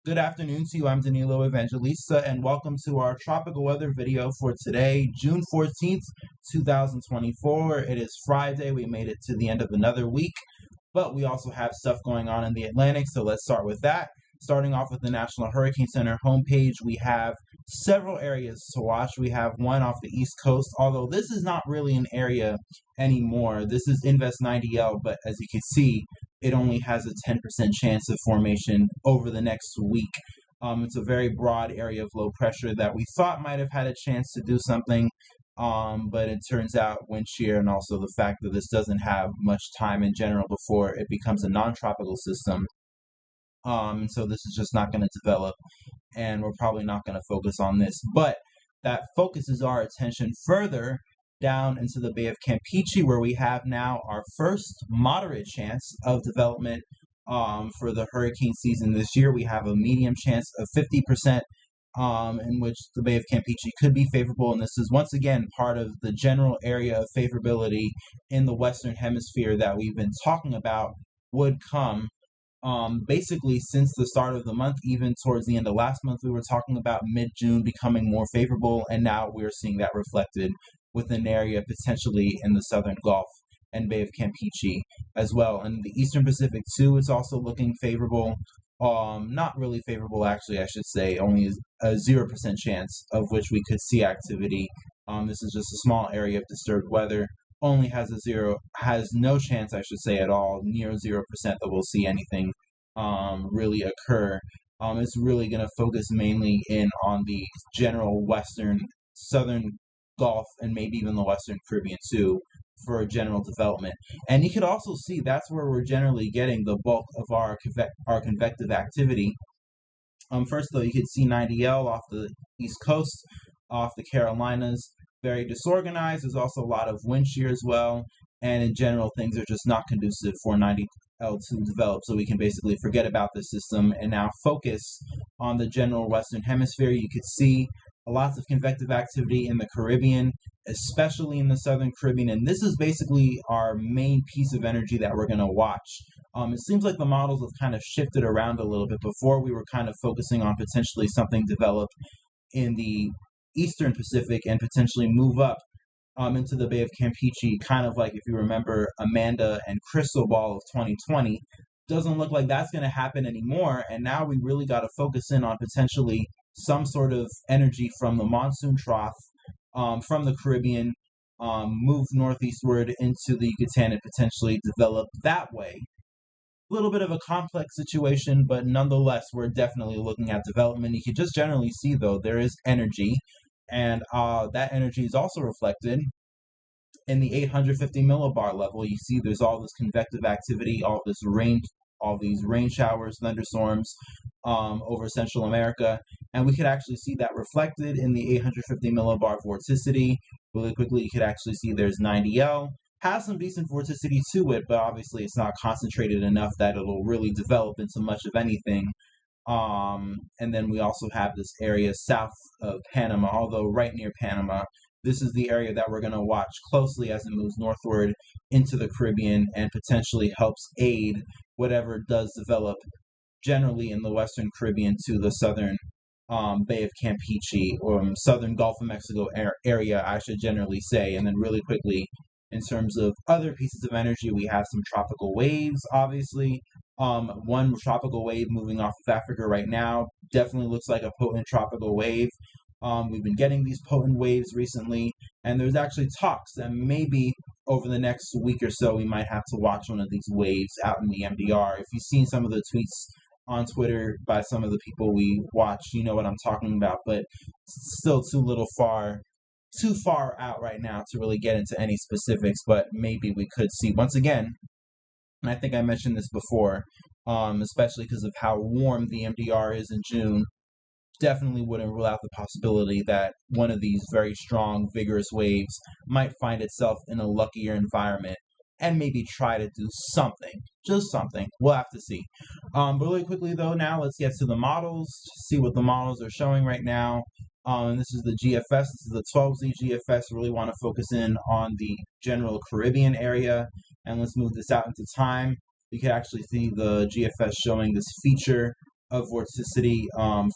Good afternoon to you. I'm Danilo Evangelista, and welcome to our tropical weather video for today, June 14th, 2024. It is Friday. We made it to the end of another week, but we also have stuff going on in the Atlantic, so let's start with that. Starting off with the National Hurricane Center homepage, we have several areas to watch. We have one off the East Coast, although this is not really an area anymore. This is Invest 90L, but as you can see, it only has a 10% chance of formation over the next week. It's a very broad area of low pressure that we thought might have had a chance to do something, but it turns out wind shear and also the fact that this doesn't have much time in general before it becomes a non-tropical system. So this is just not going to develop, and we're probably not going to focus on this. But that focuses our attention further down into the Bay of Campeche, where we have now our first moderate chance of development for the hurricane season this year. We have a medium chance of 50%. In which the Bay of Campeche could be favorable, and this is once again part of the general area of favorability in the Western Hemisphere that we've been talking about would come. Basically, since the start of the month, even towards the end of last month, we were talking about mid-June becoming more favorable, and now we're seeing that reflected with an area potentially in the Southern Gulf and Bay of Campeche as well. And the Eastern Pacific too, it's also looking favorable. Not really favorable, actually, I should say, only a 0% chance of which we could see activity. This is just a small area of disturbed weather. Only has no chance, I should say, at all, near 0% that we'll see anything really occur. It's really going to focus mainly in on the general western, southern Gulf, and maybe even the Western Caribbean too, for a general development. And you could also see that's where we're generally getting the bulk of our convective activity. First, though, you could see 90L off the East Coast, off the Carolinas, very disorganized. There's also a lot of wind shear as well, and in general, things are just not conducive for 90L to develop. So we can basically forget about this system and now focus on the general Western Hemisphere. You could see lots of convective activity in the Caribbean, especially in the Southern Caribbean, and this is basically our main piece of energy that we're going to watch. It seems like the models have kind of shifted around a little bit. Before, we were kind of focusing on potentially something developed in the Eastern Pacific and potentially move up into the Bay of Campeche, kind of like if you remember Amanda and Crystal Ball of 2020. Doesn't look like that's going to happen anymore, and now we really got to focus in on potentially some sort of energy from the monsoon trough from the Caribbean, move northeastward into the Yucatan and potentially develop that way. A little bit of a complex situation, but nonetheless, we're definitely looking at development. You can just generally see, though, there is energy, and that energy is also reflected in the 850 millibar level. You see there's all this convective activity, all these rain showers, thunderstorms over Central America, and we could actually see that reflected in the 850 millibar vorticity. Really quickly, you could actually see there's 90L. Has some decent vorticity to it, but obviously it's not concentrated enough that it'll really develop into much of anything. And then we also have this area south of Panama, although right near Panama. This is the area that we're going to watch closely as it moves northward into the Caribbean and potentially helps aid whatever does develop generally in the Western Caribbean to the southern Bay of Campeche, or southern Gulf of Mexico area, I should generally say. And then really quickly, in terms of other pieces of energy, we have some tropical waves, obviously. One tropical wave moving off of Africa right now definitely looks like a potent tropical wave. We've been getting these potent waves recently, and there's actually talks that maybe over the next week or so we might have to watch one of these waves out in the MDR. If you've seen some of the tweets on Twitter by some of the people we watch, you know what I'm talking about, but still too far out right now to really get into any specifics, but maybe we could see once again, and I think I mentioned this before, especially because of how warm the MDR is in June, definitely wouldn't rule out the possibility that one of these very strong, vigorous waves might find itself in a luckier environment and maybe try to do something, just something. We'll have to see. But really quickly, though, now let's get to the models, see what the models are showing right now. And this is the GFS. This is the 12Z GFS. Really want to focus in on the general Caribbean area. And let's move this out into time. You can actually see the GFS showing this feature of vorticity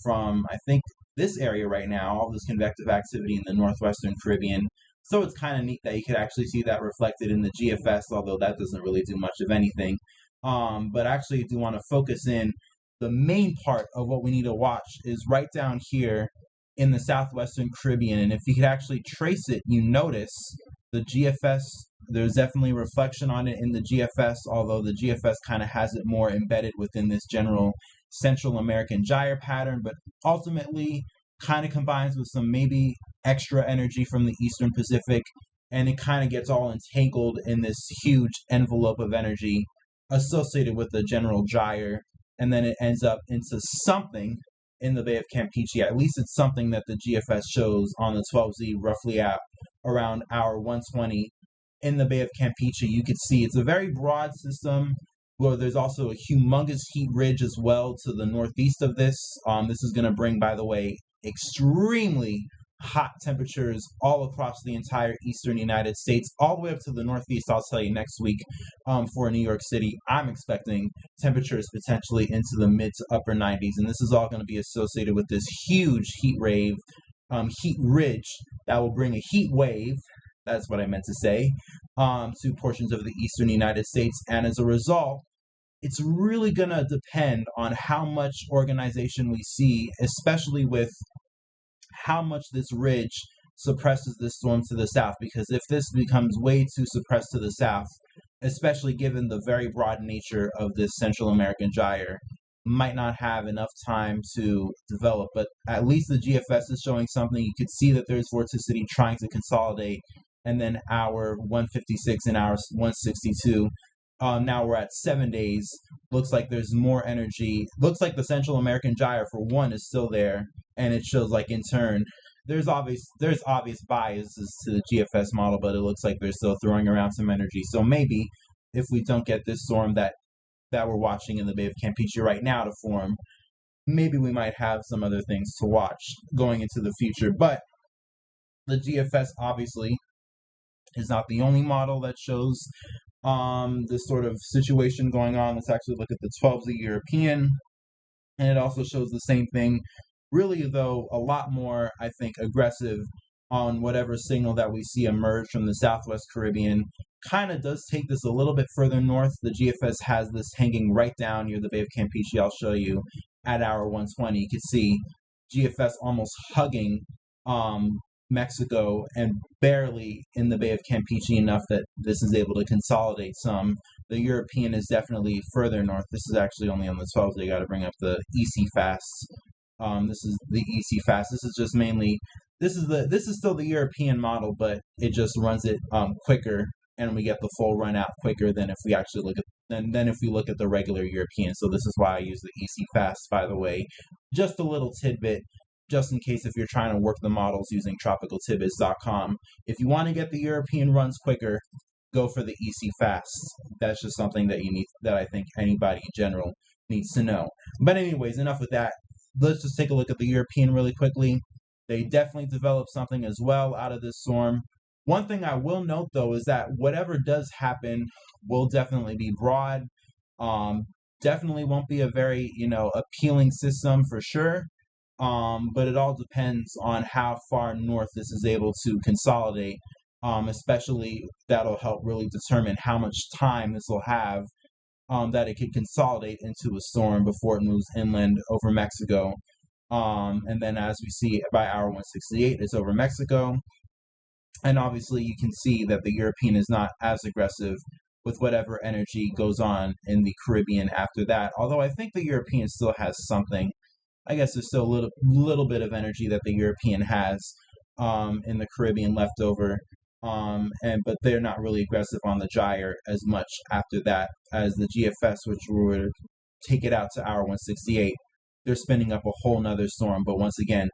from, I think, this area right now, all this convective activity in the northwestern Caribbean. So it's kind of neat that you could actually see that reflected in the GFS, although that doesn't really do much of anything. But actually, I do want to focus in. The main part of what we need to watch is right down here in the southwestern Caribbean. And if you could actually trace it, you notice the GFS, there's definitely reflection on it in the GFS, although the GFS kind of has it more embedded within this general Central American gyre pattern, but ultimately kind of combines with some maybe extra energy from the Eastern Pacific, and it kind of gets all entangled in this huge envelope of energy associated with the general gyre, and then it ends up into something in the Bay of Campeche. At least it's something that the GFS shows on the 12Z roughly at around hour 120 in the Bay of Campeche. You could see it's a very broad system where there's also a humongous heat ridge as well to the northeast of this. This is going to bring, by the way, extremely hot temperatures all across the entire eastern United States, all the way up to the northeast. I'll tell you next week for New York City, I'm expecting temperatures potentially into the mid to upper 90s, and this is all going to be associated with this huge heat ridge that will bring a heat wave. That's what I meant to say, to portions of the eastern United States. And as a result, it's really going to depend on how much organization we see, especially with how much this ridge suppresses this storm to the south. Because if this becomes way too suppressed to the south, especially given the very broad nature of this Central American gyre, might not have enough time to develop. But at least the GFS is showing something. You could see that there's vorticity trying to consolidate, and then hour 156 and hour 162. Now we're at 7 days. Looks like there's more energy. Looks like the Central American gyre, for one, is still there, and it shows like in turn there's obvious biases to the GFS model, but it looks like they're still throwing around some energy. So maybe if we don't get this storm that we're watching in the Bay of Campeche right now to form, maybe we might have some other things to watch going into the future. But the GFS obviously is not the only model that shows this sort of situation going on. Let's actually look at the 12Z European, and it also shows the same thing, really though a lot more, I think, aggressive on whatever signal that we see emerge from the Southwest Caribbean. Kind of does take this a little bit further north. The GFS has this hanging right down near the Bay of Campeche. I'll show you at hour 120. You can see GFS almost hugging Mexico and barely in the Bay of Campeche enough that this is able to consolidate some. The European is definitely further north. This is actually only on the 12th. They got to bring up the EC fast. This is the EC fast. This is just mainly this is still the European model, but it just runs it quicker, and we get the full run out quicker than if we actually look at than if we look at the regular European. So this is why I use the EC fast, by the way. Just a little tidbit, just in case if you're trying to work the models using tropicaltidbits.com. If you want to get the European runs quicker, go for the EC fast. That's just something that I think anybody in general needs to know. But anyways, enough with that. Let's just take a look at the European really quickly. They definitely developed something as well out of this storm. One thing I will note, though, is that whatever does happen will definitely be broad. Definitely won't be a very, appealing system for sure. But it all depends on how far north this is able to consolidate. Especially that'll help really determine how much time this will have that it could consolidate into a storm before it moves inland over Mexico. And then as we see by hour 168, it's over Mexico. And obviously you can see that the European is not as aggressive with whatever energy goes on in the Caribbean after that. Although I think the European still has something. I guess there's still a little bit of energy that the European has in the Caribbean left over. But they're not really aggressive on the gyre as much after that as the GFS, which would take it out to hour 168. They're spinning up a whole nother storm. But once again,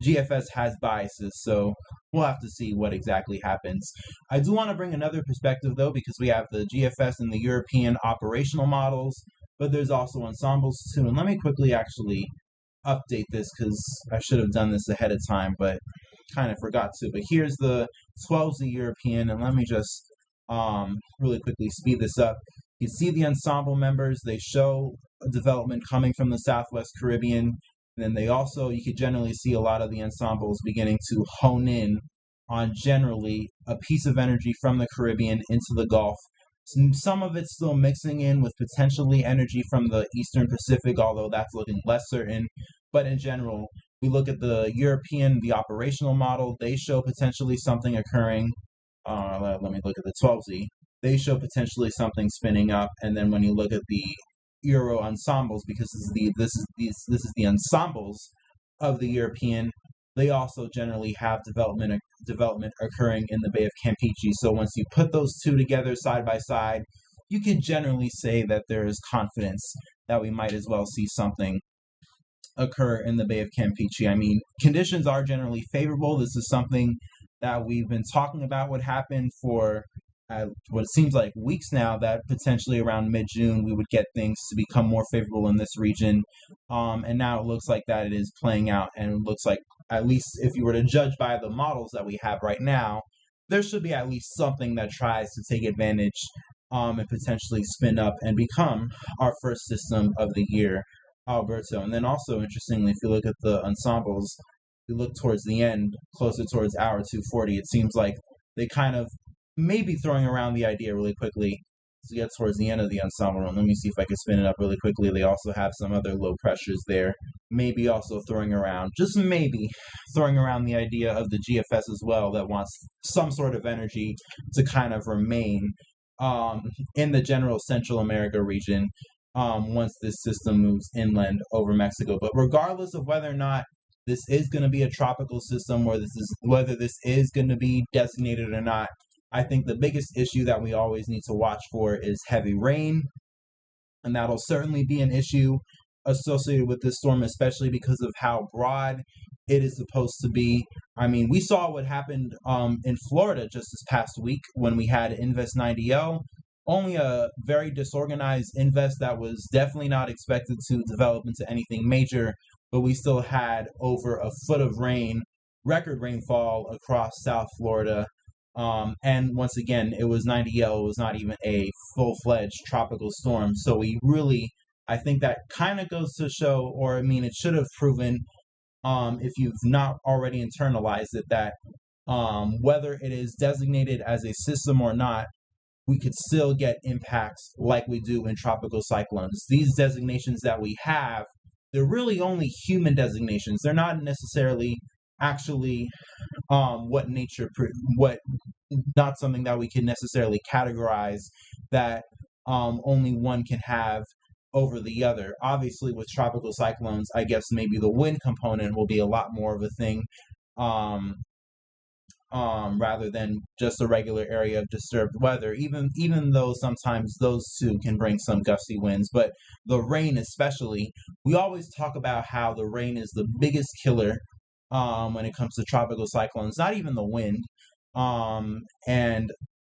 GFS has biases, so we'll have to see what exactly happens. I do want to bring another perspective, though, because we have the GFS and the European operational models, but there's also ensembles, too. And let me quickly actually update this, because I should have done this ahead of time, but kind of forgot to. But here's the 12Z European, and let me just really quickly speed this up. You see the ensemble members, they show development coming from the Southwest Caribbean. And then they also, you could generally see a lot of the ensembles beginning to hone in on generally a piece of energy from the Caribbean into the Gulf. Some of it's still mixing in with potentially energy from the Eastern Pacific, although that's looking less certain. But in general, we look at the European, the operational model, they show potentially something occurring. Let me look at the 12Z. They show potentially something spinning up. And then when you look at the Euro ensembles, because this is the ensembles of the European, they also generally have development occurring in the Bay of Campeche. So once you put those two together side by side, you can generally say that there is confidence that we might as well see something occur in the Bay of Campeche. I mean, conditions are generally favorable. This is something that we've been talking about would happen for what seems like weeks now, that potentially around mid-June we would get things to become more favorable in this region. And now it looks like that it is playing out, and it looks like, at least if you were to judge by the models that we have right now, there should be at least something that tries to take advantage and potentially spin up and become our first system of the year, Alberto. And then also, interestingly, if you look at the ensembles, you look towards the end, closer towards hour 240, it seems like they kind of may be throwing around the idea really quickly to get towards the end of the ensemble run. Let me see if I can spin it up really quickly. They also have some other low pressures there. Maybe also throwing around, just maybe, throwing around the idea of the GFS as well, that wants some sort of energy to kind of remain in the general Central America region once this system moves inland over Mexico. But regardless of whether or not this is going to be a tropical system, or whether this is going to be designated or not, I think the biggest issue that we always need to watch for is heavy rain, and that'll certainly be an issue associated with this storm, especially because of how broad it is supposed to be. I mean, we saw what happened in Florida just this past week when we had Invest 90L. Only a very disorganized Invest that was definitely not expected to develop into anything major, but we still had over a foot of rain, record rainfall across South Florida. And once again, it was 90L. It was not even a full-fledged tropical storm. So I think that kind of goes to show, or I mean, it should have proven, if you've not already internalized it, that whether it is designated as a system or not, we could still get impacts like we do in tropical cyclones. These designations that we have, they're really only human designations. They're not necessarily actually not something that we can necessarily categorize that only one can have over the other. Obviously, with tropical cyclones, I guess maybe the wind component will be a lot more of a thing, rather than just a regular area of disturbed weather, even though sometimes those two can bring some gusty winds. But the rain especially, we always talk about how the rain is the biggest killer when it comes to tropical cyclones, not even the wind. And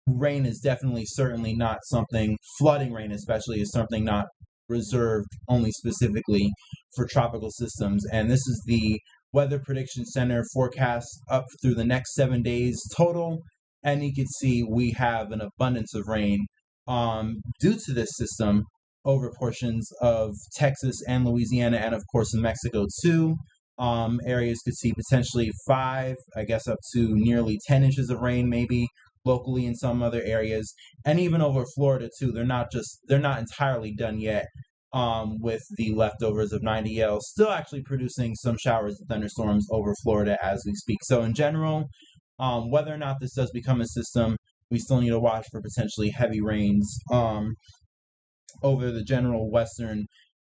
rain is certainly not something, flooding rain especially, is something not reserved only specifically for tropical systems. And this is the Weather Prediction Center forecast up through the next 7 days total. And you can see we have an abundance of rain due to this system over portions of Texas and Louisiana, and of course in Mexico too. Areas could see potentially 5, I guess up to nearly 10 inches of rain, maybe locally in some other areas, and even over Florida too. They're not entirely done yet with the leftovers of 90L, still actually producing some showers and thunderstorms over Florida as we speak. So in general, whether or not this does become a system, we still need to watch for potentially heavy rains over the general western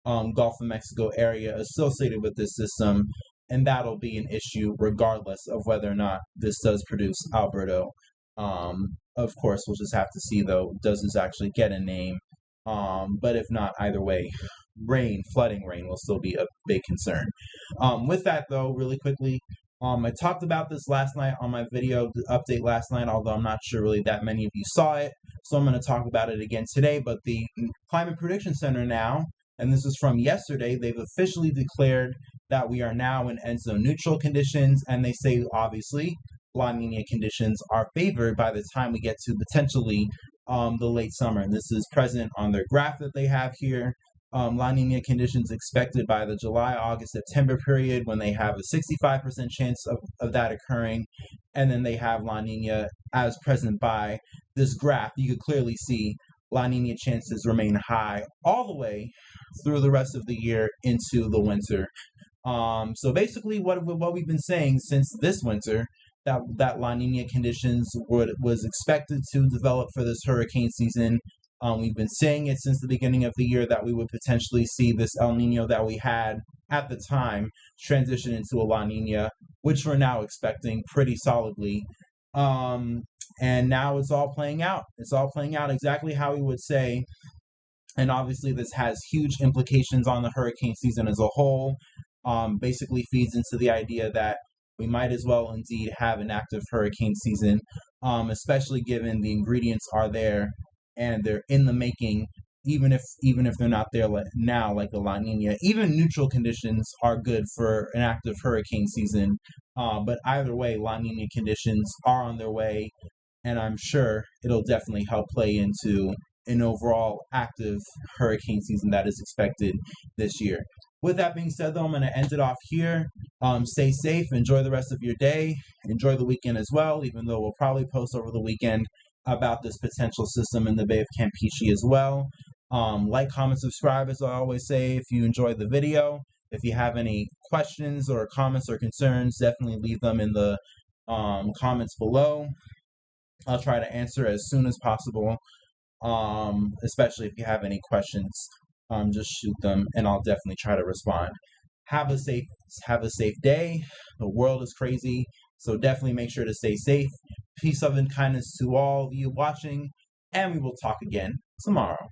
Gulf of Mexico area associated with this system, and that'll be an issue regardless of whether or not this does produce Alberto. Of course, we'll just have to see, though, does this actually get a name? But if not, either way, flooding rain will still be a big concern. With that, though, really quickly, I talked about this last night on my video update last night, although I'm not sure really that many of you saw it, so I'm going to talk about it again today. But the Climate Prediction Center now, and this is from yesterday, they've officially declared that we are now in ENSO neutral conditions, and they say, obviously, La Nina conditions are favored by the time we get to potentially the late summer. And this is present on their graph that they have here. La Nina conditions expected by the July, August, September period, when they have a 65% chance of that occurring. And then they have La Nina as present by this graph. You could clearly see La Nina chances remain high all the way through the rest of the year into the winter. So basically what we've been saying since this winter, that La Nina conditions was expected to develop for this hurricane season. We've been saying it since the beginning of the year that we would potentially see this El Nino that we had at the time transition into a La Nina, which we're now expecting pretty solidly. And now it's all playing out. It's all playing out exactly how we would say. And obviously this has huge implications on the hurricane season as a whole. Basically feeds into the idea that we might as well indeed have an active hurricane season, especially given the ingredients are there and they're in the making, even if they're not there now, like a La Nina. Even neutral conditions are good for an active hurricane season, but either way, La Nina conditions are on their way, and I'm sure it'll definitely help play into an overall active hurricane season that is expected this year. With that being said, though, I'm going to end it off here. Stay safe. Enjoy the rest of your day. Enjoy the weekend as well, even though we'll probably post over the weekend about this potential system in the Bay of Campeche as well. Like, comment, subscribe, as I always say, if you enjoyed the video. If you have any questions or comments or concerns, definitely leave them in the comments below. I'll try to answer as soon as possible, especially if you have any questions. Just shoot them, and I'll definitely try to respond. Have a safe day. The world is crazy, so definitely make sure to stay safe. Peace, love, and kindness to all of you watching, and we will talk again tomorrow.